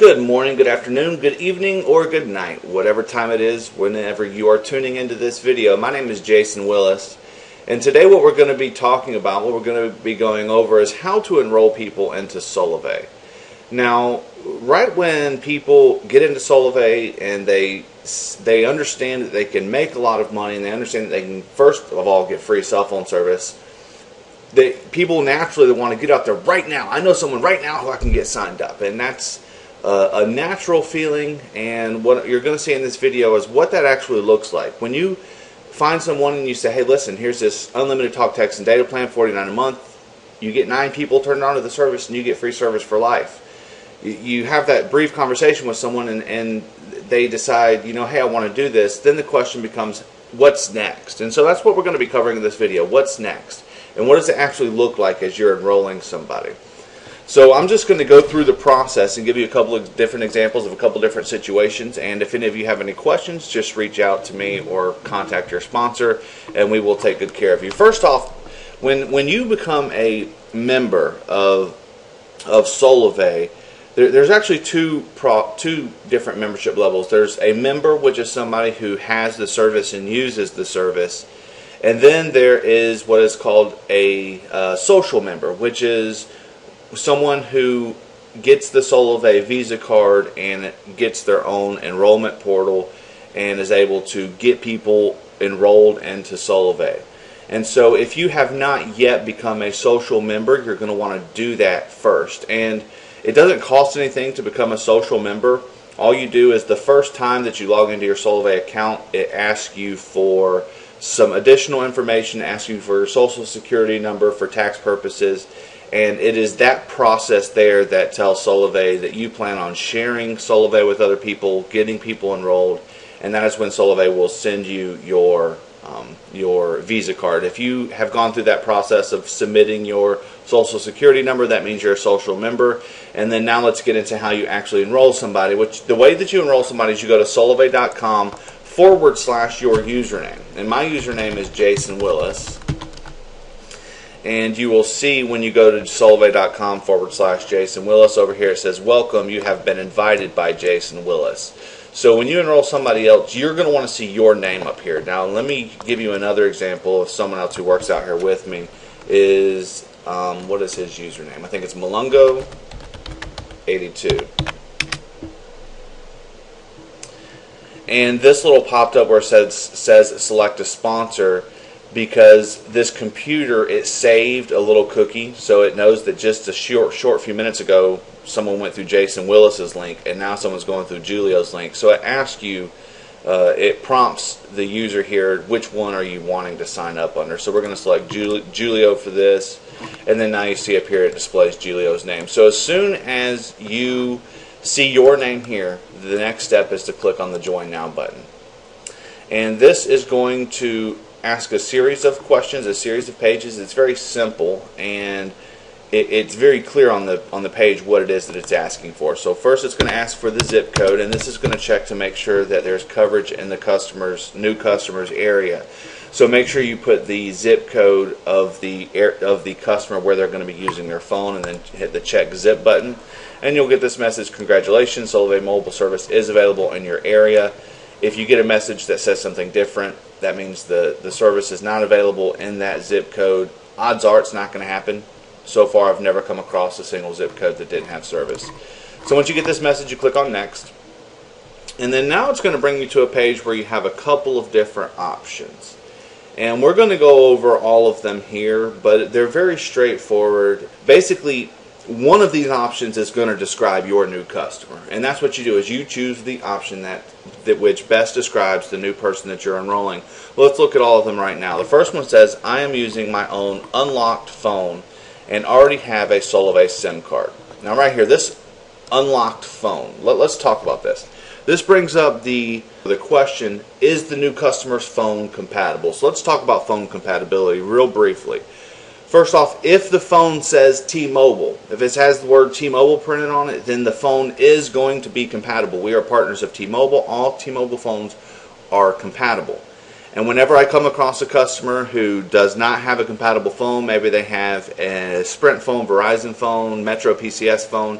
Good morning, good afternoon, good evening, or good night, whatever time it is, whenever you are tuning into this video. My name is Jason Willis, and today what we're going to be talking about, what we're going to be going over is how to enroll people into Solavei. Now, right when people get into Solavei and they understand that they can make a lot of money, and they understand that they can, first of all, get free cell phone service, people naturally want to get out there right now. I know someone right now who I can get signed up, and that's a natural feeling. And what you're going to see in this video is what that actually looks like. When you find someone and you say, hey, listen, here's this unlimited talk, text, and data plan, $49 a month. You get 9 people turned on to the service, and you get free service for life. You have that brief conversation with someone, and they decide, you know, hey, I want to do this. Then the question becomes, what's next? And so that's what we're going to be covering in this video. What's next? And what does it actually look like as you're enrolling somebody? So I'm just going to go through the process and give you a couple of different examples of a couple of different situations. And if any of you have any questions, just reach out to me or contact your sponsor, and we will take good care of you. First off, when you become a member of Solavei, there's actually two different membership levels. There's a member, which is somebody who has the service and uses the service. And then there is what is called a social member, which is someone who gets the Solavei Visa card and gets their own enrollment portal and is able to get people enrolled into Solavei. And so if you have not yet become a social member, you're going to want to do that first. And it doesn't cost anything to become a social member. All you do is the first time that you log into your Solavei account, it asks you for some additional information, asks you for your social security number for tax purposes. And it is that process there that tells Solavei that you plan on sharing Solavei with other people, getting people enrolled, and that is when Solavei will send you your Visa card. If you have gone through that process of submitting your social security number, that means you're a social member. And then now let's get into how you actually enroll somebody. Which the way that you enroll somebody is you go to solavei.com/your username. And my username is Jason Willis. And you will see when you go to solavei.com/Jason Willis, over here it says, welcome, you have been invited by Jason Willis. So when you enroll somebody else, you're going to want to see your name up here. Now let me give you another example of someone else who works out here with me. Is, what is his username? I think it's Malungo82. And this little popped up where it says select a sponsor, because this computer, it saved a little cookie, so it knows that just a short few minutes ago someone went through Jason Willis's link, and now someone's going through Julio's link. So it asks you, it prompts the user here, which one are you wanting to sign up under? So we're going to select Julio for this, and then now you see up here it displays Julio's name. So as soon as you see your name here, the next step is to click on the Join Now button. And this is going to ask a series of questions, a series of pages. It's very simple, and it's very clear on the page what it is that it's asking for. So first it's going to ask for the zip code, and this is going to check to make sure that there's coverage in the new customer's area. So make sure you put the zip code of the customer where they're going to be using their phone, and then hit the check zip button, and you'll get this message: congratulations, Solavei mobile service is available in your area. If you get a message that says something different, that means the service is not available in that zip code. Odds are it's not going to happen. So far I've never come across a single zip code that didn't have service. So once you get this message, you click on Next. And then now it's going to bring you to a page where you have a couple of different options. And we're going to go over all of them here, but they're very straightforward. Basically, one of these options is going to describe your new customer, and that's what you do, is you choose the option that which best describes the new person that you're enrolling. Well, let's look at all of them right now. The first one says, I am using my own unlocked phone and already have a Solavei SIM card. Now right here, this unlocked phone, let's talk about this. This brings up the question, is the new customer's phone compatible? So let's talk about phone compatibility real briefly. First off, if the phone says T-Mobile, if it has the word T-Mobile printed on it, then the phone is going to be compatible. We are partners of T-Mobile. All T-Mobile phones are compatible. And whenever I come across a customer who does not have a compatible phone, maybe they have a Sprint phone, Verizon phone, Metro PCS phone,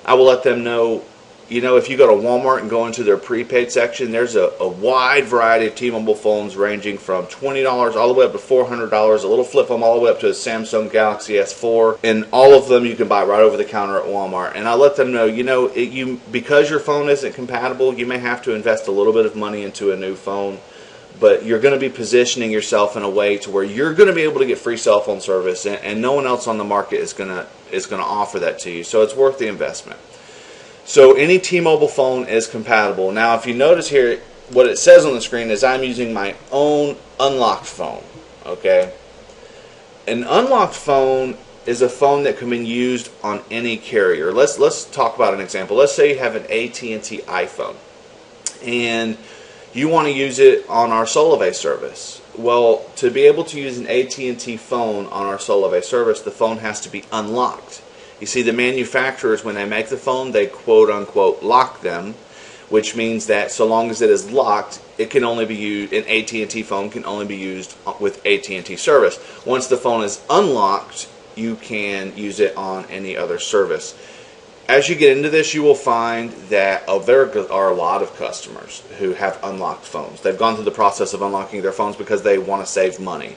I will let them know you know, if you go to Walmart and go into their prepaid section, there's a wide variety of T-Mobile phones ranging from $20 all the way up to $400, a little flip phone all the way up to a Samsung Galaxy S4, and all of them you can buy right over the counter at Walmart. And I let them know, you know, because your phone isn't compatible, you may have to invest a little bit of money into a new phone, but you're going to be positioning yourself in a way to where you're going to be able to get free cell phone service, and no one else on the market is going to offer that to you. So it's worth the investment. So any T-Mobile phone is compatible. Now, if you notice here, what it says on the screen is I'm using my own unlocked phone. Okay, an unlocked phone is a phone that can be used on any carrier. Let's talk about an example. Let's say you have an AT&T iPhone, and you want to use it on our Solavei service. Well, to be able to use an AT&T phone on our Solavei service, the phone has to be unlocked. You see, the manufacturers, when they make the phone, they quote-unquote lock them, which means that so long as it is locked, it can only be used, an AT&T phone can only be used with AT&T service. Once the phone is unlocked, you can use it on any other service. As you get into this, you will find that there are a lot of customers who have unlocked phones. They've gone through the process of unlocking their phones because they want to save money.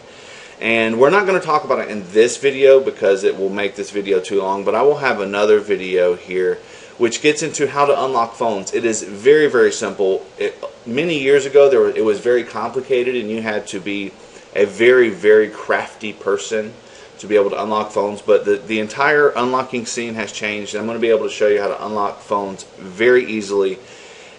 And we're not going to talk about it in this video because it will make this video too long, but I will have another video here which gets into how to unlock phones. It is very, very simple. Many years ago, it was very complicated, and you had to be a very, very crafty person to be able to unlock phones, but the entire unlocking scene has changed, and I'm going to be able to show you how to unlock phones very easily.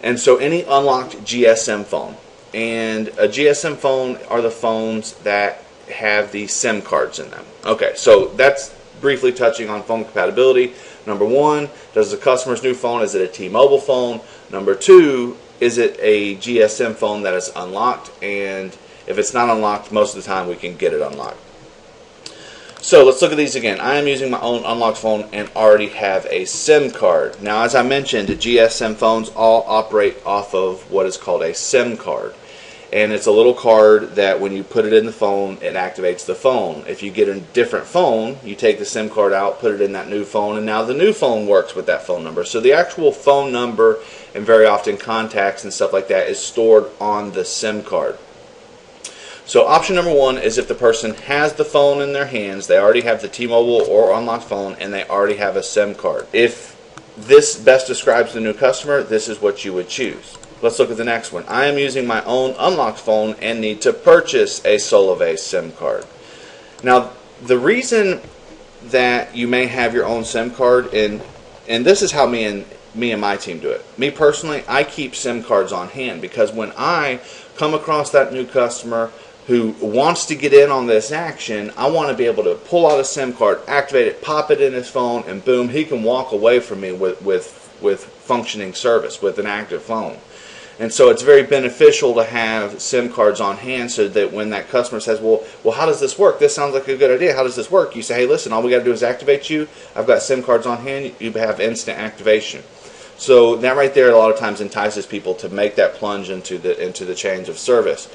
And so any unlocked GSM phone, and a GSM phone are the phones that have the SIM cards in them. Okay, so that's briefly touching on phone compatibility. Number one, does the customer's new phone, is it a T-Mobile phone? Number two, is it a GSM phone that is unlocked? And if it's not unlocked, most of the time we can get it unlocked. So let's look at these again. I am using my own unlocked phone and already have a SIM card. Now, as I mentioned, GSM phones all operate off of what is called a SIM card. And it's a little card that when you put it in the phone, it activates the phone. If you get a different phone, you take the SIM card out, put it in that new phone, and now the new phone works with that phone number. So the actual phone number and very often contacts and stuff like that is stored on the SIM card. So option number one is if the person has the phone in their hands, they already have the T-Mobile or unlocked phone, and they already have a SIM card. If this best describes the new customer, this is what you would choose. Let's look at the next one. I am using my own unlocked phone and need to purchase a Solavei SIM card. Now, the reason that you may have your own SIM card, and this is how me and my team do it. Me personally, I keep SIM cards on hand because when I come across that new customer who wants to get in on this action, I want to be able to pull out a SIM card, activate it, pop it in his phone, and boom, he can walk away from me with functioning service, with an active phone. And so it's very beneficial to have SIM cards on hand so that when that customer says, well, how does this work? This sounds like a good idea. How does this work? You say, hey, listen, all we got to do is activate you. I've got SIM cards on hand. You have instant activation. So that right there a lot of times entices people to make that plunge into the change of service.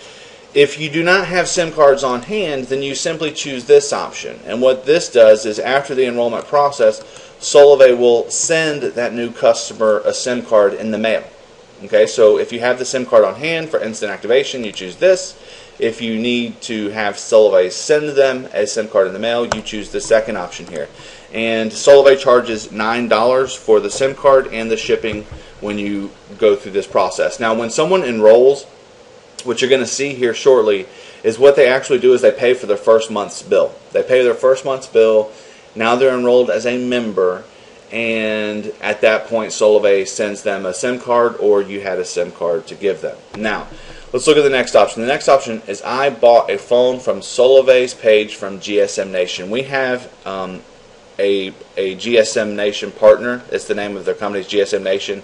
If you do not have SIM cards on hand, then you simply choose this option. And what this does is after the enrollment process, Solavei will send that new customer a SIM card in the mail. Okay, so if you have the SIM card on hand for instant activation, you choose this. If you need to have Solavei send them a SIM card in the mail, you choose the second option here. And Solavei charges $9 for the SIM card and the shipping when you go through this process. Now, when someone enrolls, what you're going to see here shortly is what they actually do is they pay for their first month's bill. They pay their first month's bill. Now they're enrolled as a member. And at that point, Solavei sends them a SIM card, or you had a SIM card to give them. Now, let's look at the next option. The next option is I bought a phone from Solavei's page from GSM Nation. We have a GSM Nation partner. It's the name of their company, GSM Nation.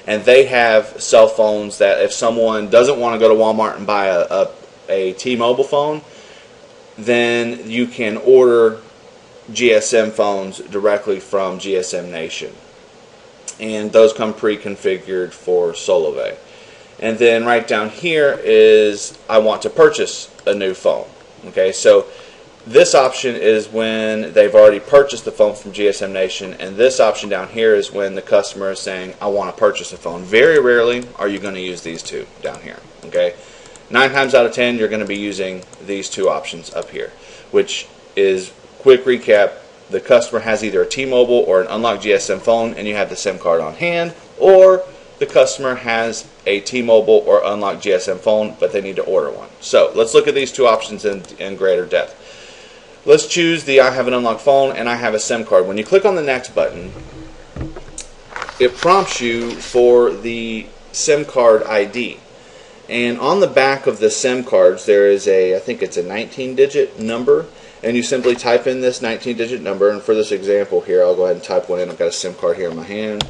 And they have cell phones that if someone doesn't want to go to Walmart and buy a T-Mobile phone, then you can order GSM phones directly from GSM Nation, and those come pre-configured for Solavei. And then right down here is I want to purchase a new phone. Okay, so This option is when they've already purchased the phone from GSM Nation, and this option down here is when the customer is saying, I want to purchase a phone. Very rarely are you going to use these two down here. Okay, 9 times out of 10 you're going to be using these two options up here, which is, quick recap, the customer has either a T-Mobile or an unlocked GSM phone and you have the SIM card on hand, or the customer has a T-Mobile or unlocked GSM phone but they need to order one. So let's look at these two options in greater depth. Let's choose the I have an unlocked phone and I have a SIM card. When you click on the next button, it prompts you for the SIM card ID. And on the back of the SIM cards there is I think it's a 19-digit number, and you simply type in this 19-digit number. And for this example here, I'll go ahead and type one in. I've got a SIM card here in my hand.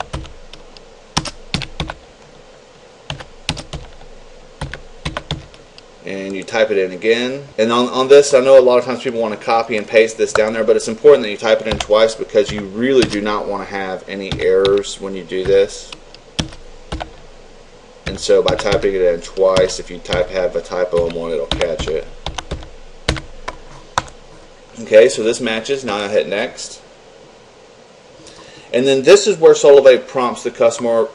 And you type it in again. And on this, I know a lot of times people want to copy and paste this down there, but it's important that you type it in twice because you really do not want to have any errors when you do this. And so by typing it in twice, if you have a typo in one, it'll catch it. Okay, so this matches. Now I hit next. And then this is where Solavei prompts the customer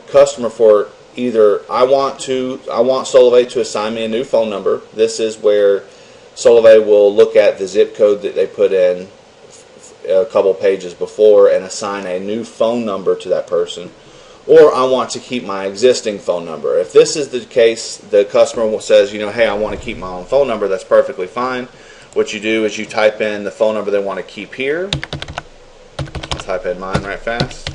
for either I want Solavei to assign me a new phone number. This is where Solavei will look at the zip code that they put in a couple pages before and assign a new phone number to that person. Or I want to keep my existing phone number. If this is the case, the customer says, hey, I want to keep my own phone number. That's perfectly fine. What you do is you type in the phone number they want to keep here. I'll type in mine right fast.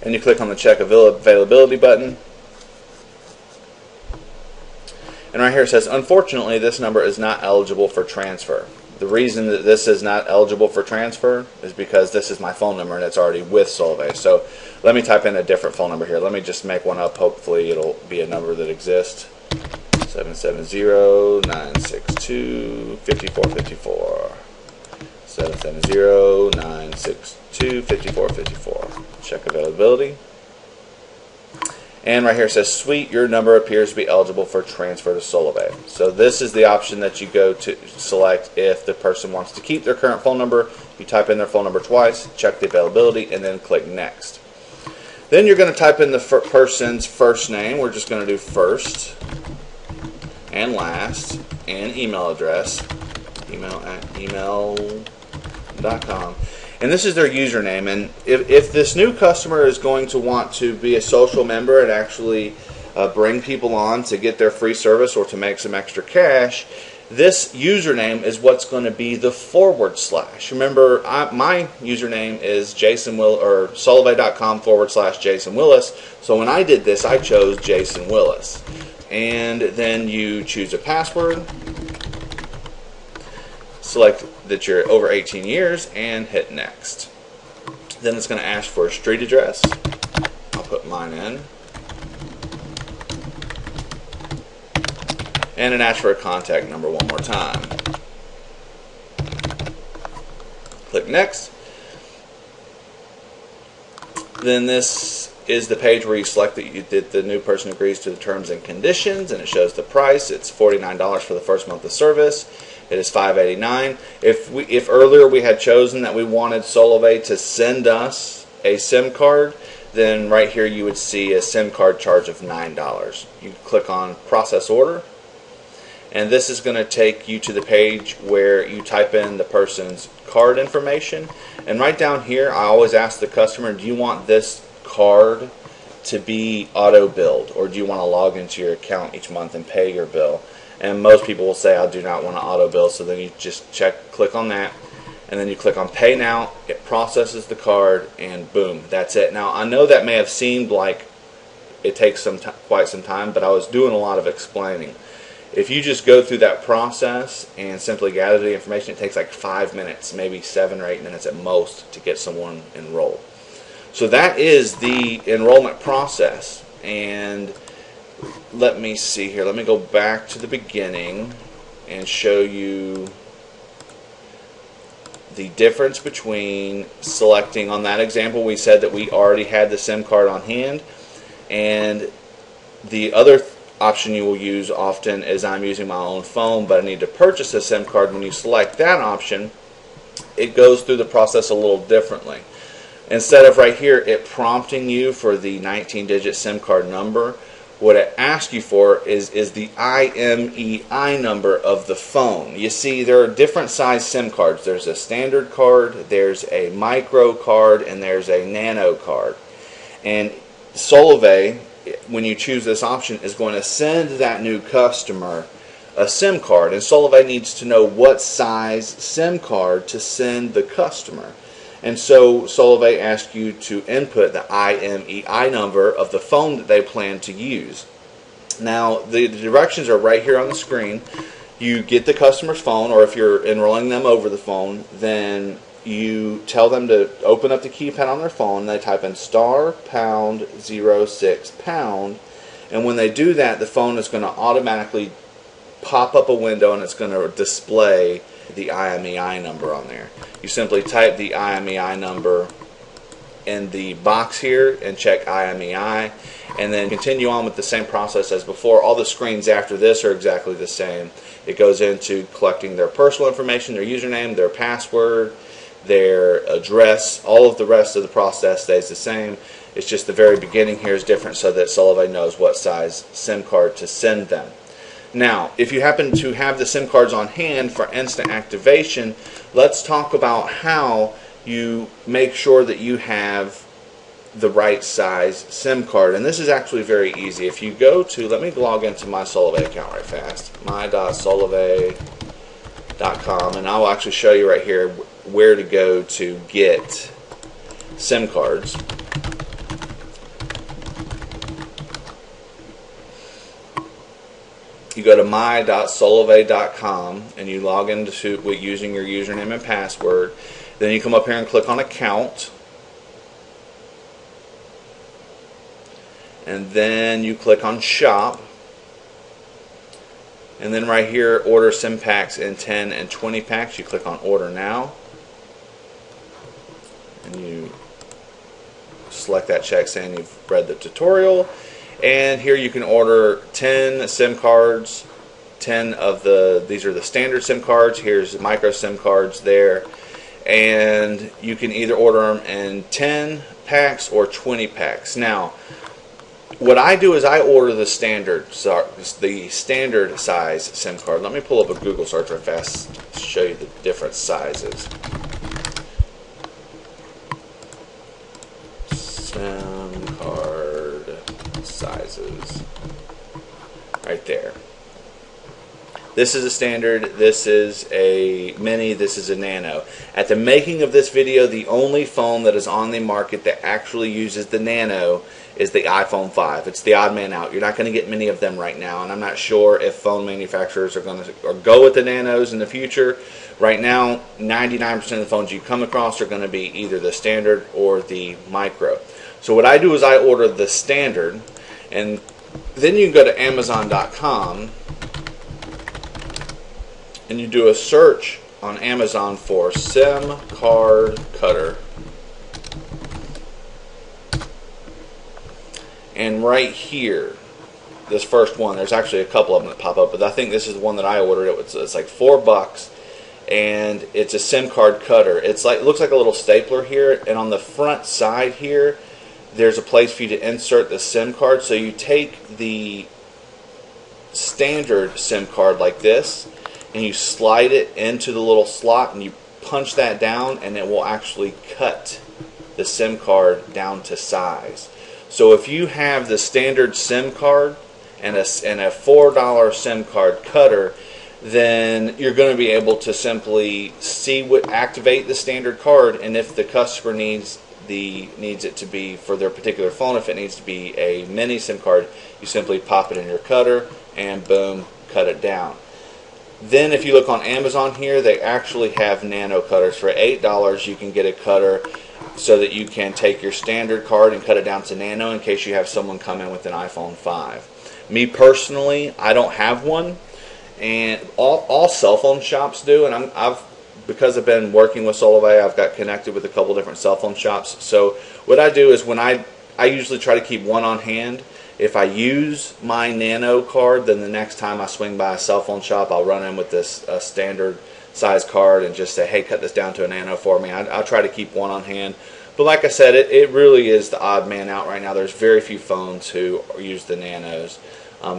And you click on the check availability button. And right here it says, unfortunately, this number is not eligible for transfer. The reason that this is not eligible for transfer is because this is my phone number and it's already with Solavei. So let me type in a different phone number here. Let me just make one up. Hopefully it'll be a number that exists. 770-962-5454. 770-962-5454. Check availability. And right here it says, sweet, your number appears to be eligible for transfer to Solavei. So this is the option that you go to select if the person wants to keep their current phone number. You type in their phone number twice, check the availability, and then click next. Then you're going to type in the person's first name. We're just going to do first and last and email address, email@email.com. And this is their username. And if this new customer is going to want to be a social member and actually bring people on to get their free service or to make some extra cash, this username is what's going to be the /. Remember, my username is solavei.com/Jason Willis. So when I did this, I chose Jason Willis. And then you choose a password, select that you're over 18 years, and hit next. Then it's going to ask for a street address. I'll put mine in. And it asks for a contact number one more time. Click next. Then this is the page where you select that the new person agrees to the terms and conditions, and it shows the price. It's $49 for the first month of service. It is $5.89. If earlier we had chosen that we wanted Solavei to send us a SIM card, then right here you would see a SIM card charge of $9. You click on process order, and this is going to take you to the page where you type in the person's card information. And right down here, I always ask the customer, do you want this card to be auto-billed, or do you want to log into your account each month and pay your bill? And most people will say, I do not want to auto-bill. So then you just click on that, and then you click on Pay Now. It processes the card, and boom, that's it. Now, I know that may have seemed like it takes quite some time, but I was doing a lot of explaining. If you just go through that process and simply gather the information, it takes like 5 minutes, maybe 7 or 8 minutes at most to get someone enrolled. So that is the enrollment process. And let me see here. Let me go back to the beginning and show you the difference between selecting. On that example, we said that we already had the SIM card on hand, and the other option you will use often is I'm using my own phone, but I need to purchase a SIM card. When you select that option, it goes through the process a little differently. Instead of right here it prompting you for the 19-digit SIM card number, what it asks you for is the IMEI number of the phone. You see, there are different size SIM cards. There's a standard card, there's a micro card, and there's a nano card. And Solavei, when you choose this option, is going to send that new customer a SIM card, and Solavei needs to know what size SIM card to send the customer. And so Solavei asks you to input the IMEI number of the phone that they plan to use. Now, the directions are right here on the screen. You get the customer's phone, or if you're enrolling them over the phone, then you tell them to open up the keypad on their phone. They type in *#06#, and when they do that, the phone is going to automatically pop up a window and it's going to display the IMEI number on there. You simply type the IMEI number in the box here and check IMEI, and then continue on with the same process as before. All the screens after this are exactly the same. It goes into collecting their personal information, their username, their password, their address. All of the rest of the process stays the same. It's just the very beginning here is different so that Solavei knows what size SIM card to send them. Now, if you happen to have the SIM cards on hand for instant activation, let's talk about how you make sure that you have the right size SIM card. And this is actually very easy. If you go to, let me log into my Solavei account right fast, my.solavei.com, and I'll actually show you right here where to go to get SIM cards. You go to my.solavei.com and you log into it using your username and password. Then you come up here and click on account, and then you click on shop, and then right here order SIM packs in 10 and 20 packs. You click on order now, and you select that check saying you've read the tutorial. And here you can order 10 SIM cards, 10 of these are the standard SIM cards, here's micro SIM cards there, and you can either order them in 10 packs or 20 packs. Now, what I do is I order the standard size SIM card. Let me pull up a Google search real fast to show you the different sizes. SIM card sizes right there. This is a standard, this is a mini, this is a nano. At the making of this video, the only phone that is on the market that actually uses the nano is the iPhone 5. It's the odd man out. You're not going to get many of them right now, and I'm not sure if phone manufacturers are going to go with the nanos in the future. Right now, 99% of the phones you come across are going to be either the standard or the micro. So what I do is I order the standard, and then you can go to Amazon.com and you do a search on Amazon for SIM card cutter. And right here, this first one, there's actually a couple of them that pop up, but I think this is the one that I ordered. It's like $4, and it's a SIM card cutter. It looks like a little stapler here, and on the front side here, there's a place for you to insert the SIM card. So you take the standard SIM card like this, and you slide it into the little slot, and you punch that down, and it will actually cut the SIM card down to size. So if you have the standard SIM card and a $4 SIM card cutter, then you're going to be able to simply activate the standard card, and if the customer needs it to be for their particular phone, if it needs to be a mini SIM card, you simply pop it in your cutter and boom, cut it down. Then if you look on Amazon here, they actually have nano cutters. For $8 you can get a cutter so that you can take your standard card and cut it down to nano in case you have someone come in with an iPhone 5. Me personally, I don't have one, and all cell phone shops do, and because I've been working with Solavei, I've got connected with a couple different cell phone shops. So what I do is when I usually try to keep one on hand, If I use my Nano card, then the next time I swing by a cell phone shop, I'll run in with this standard size card and just say, hey, cut this down to a Nano for me. I'll try to keep one on hand. But like I said, it really is the odd man out right now. There's very few phones who use the Nanos.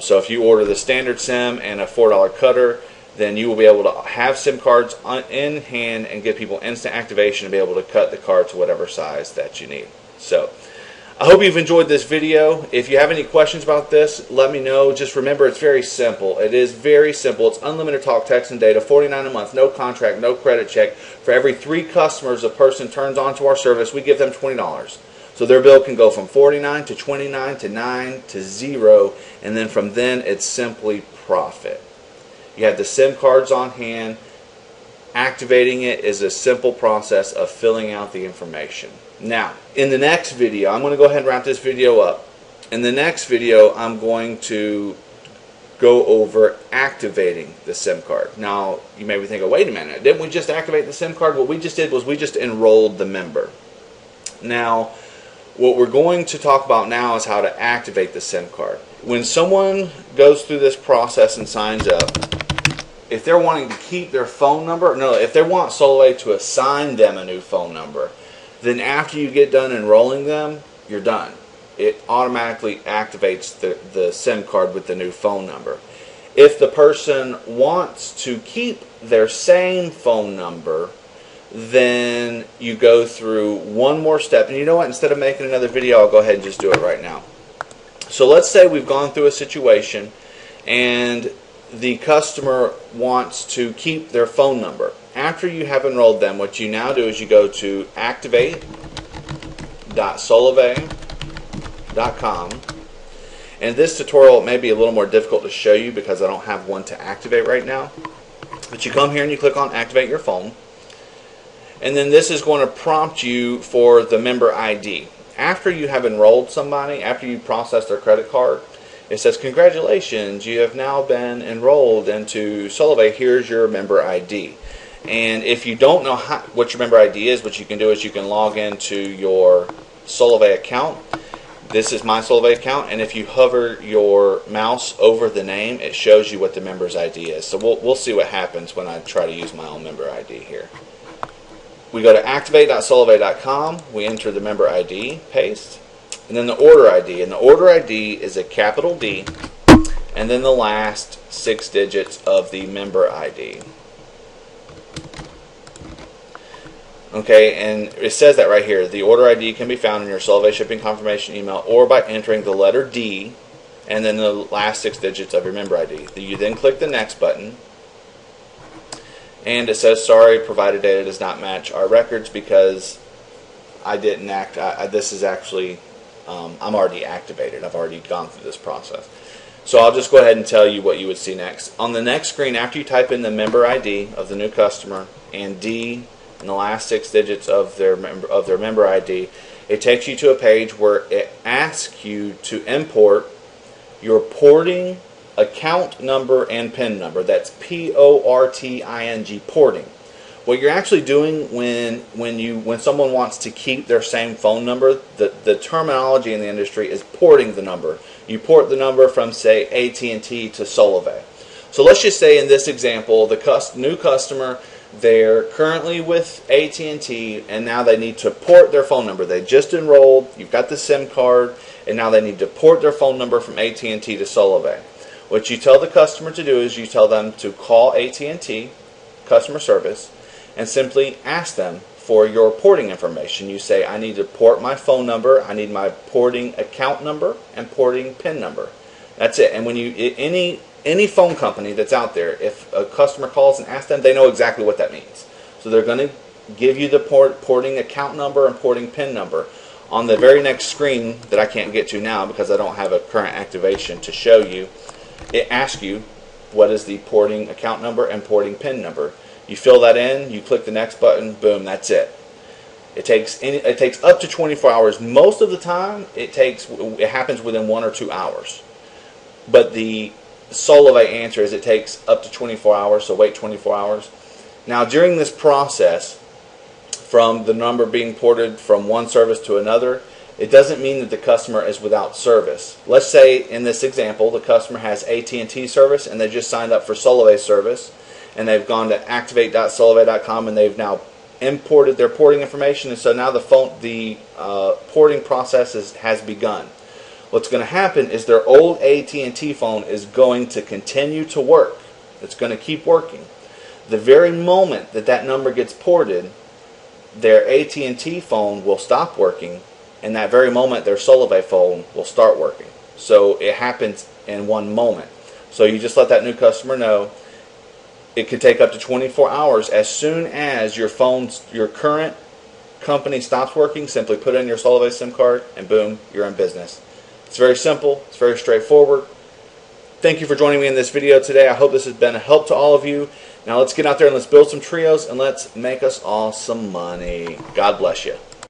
So if you order the standard SIM and a $4 cutter, then you will be able to have SIM cards in hand and get people instant activation and be able to cut the card to whatever size that you need. So I hope you've enjoyed this video. If you have any questions about this, let me know. Just remember, it's very simple. It is very simple. It's unlimited talk, text, and data, $49 a month, no contract, no credit check. For every 3 customers a person turns on to our service, we give them $20. So their bill can go from $49 to $29 to $9 to 0, and then from then it's simply profit. You have the SIM cards on hand. Activating it is a simple process of filling out the information. Now, in the next video, I'm going to go ahead and wrap this video up. In the next video, I'm going to go over activating the SIM card. Now, you may be thinking, wait a minute, didn't we just activate the SIM card? What we just did was we just enrolled the member. Now, what we're going to talk about now is how to activate the SIM card. When someone goes through this process and signs up, if they're wanting to keep their phone number, if they want Solavei to assign them a new phone number, then after you get done enrolling them, you're done. It automatically activates the SIM card with the new phone number. If the person wants to keep their same phone number, then you go through one more step. And you know what? Instead of making another video, I'll go ahead and just do it right now. So let's say we've gone through a situation and the customer wants to keep their phone number. After you have enrolled them, what you now do is you go to activate.solavei.com. And this tutorial may be a little more difficult to show you because I don't have one to activate right now. But you come here and you click on Activate Your Phone. And then this is going to prompt you for the member ID. After you have enrolled somebody, after you process their credit card, it says, congratulations, you have now been enrolled into Solavei. Here's your member ID. And if you don't know what your member ID is, what you can do is you can log into your Solavei account. This is my Solavei account, and if you hover your mouse over the name, it shows you what the member's ID is. So we'll see what happens when I try to use my own member ID here. We go to activate.solavei.com, we enter the member ID, paste, and then the order ID. And the order ID is a capital D, and then the last 6 digits of the member ID. Okay, and it says that right here. The order ID can be found in your Solavei shipping confirmation email or by entering the letter D and then the last 6 digits of your member ID. You then click the next button, and it says, sorry, provided data does not match our records because I didn't this is actually, I'm already activated. I've already gone through this process. So I'll just go ahead and tell you what you would see next. On the next screen, after you type in the member ID of the new customer and D and the last 6 digits of their member ID, it takes you to a page where it asks you to import your porting account number and PIN number. That's P-O-R-T-I-N-G, porting. What you're actually doing when someone wants to keep their same phone number, the terminology in the industry is porting the number. You port the number from, say, AT&T to Solavei. So let's just say in this example, the new customer, they're currently with AT&T, and now they need to port their phone number. They just enrolled, you've got the SIM card, and now they need to port their phone number from AT&T to Solavei. What you tell the customer to do is you tell them to call AT&T customer service and simply ask them for your porting information. You say, I need to port my phone number, I need my porting account number and porting PIN number. That's it. And when you any phone company that's out there, if a customer calls and asks them, they know exactly what that means. So they're going to give you the porting account number and porting PIN number. On the very next screen that I can't get to now because I don't have a current activation to show you, it asks you what is the porting account number and porting PIN number. You fill that in, you click the next button, boom, that's it. It takes up to 24 hours. Most of the time, it happens within 1 or 2 hours. But the Solavei answer is it takes up to 24 hours, so wait 24 hours. Now, during this process, from the number being ported from one service to another, It doesn't mean that the customer is without service. Let's say in this example, the customer has AT&T service and they just signed up for Solavei service, and they've gone to activate.solavei.com and they've now imported their porting information, and so now the porting process has begun. What's going to happen is their old AT&T phone is going to continue to work. It's going to keep working. The very moment that that number gets ported, their AT&T phone will stop working, and that very moment their Solavei phone will start working. So it happens in one moment. So you just let that new customer know. It could take up to 24 hours. As soon as your current company stops working, simply put in your Solavei SIM card and boom, you're in business. It's very simple. It's very straightforward. Thank you for joining me in this video today. I hope this has been a help to all of you. Now let's get out there and let's build some trios and let's make us all some money. God bless you.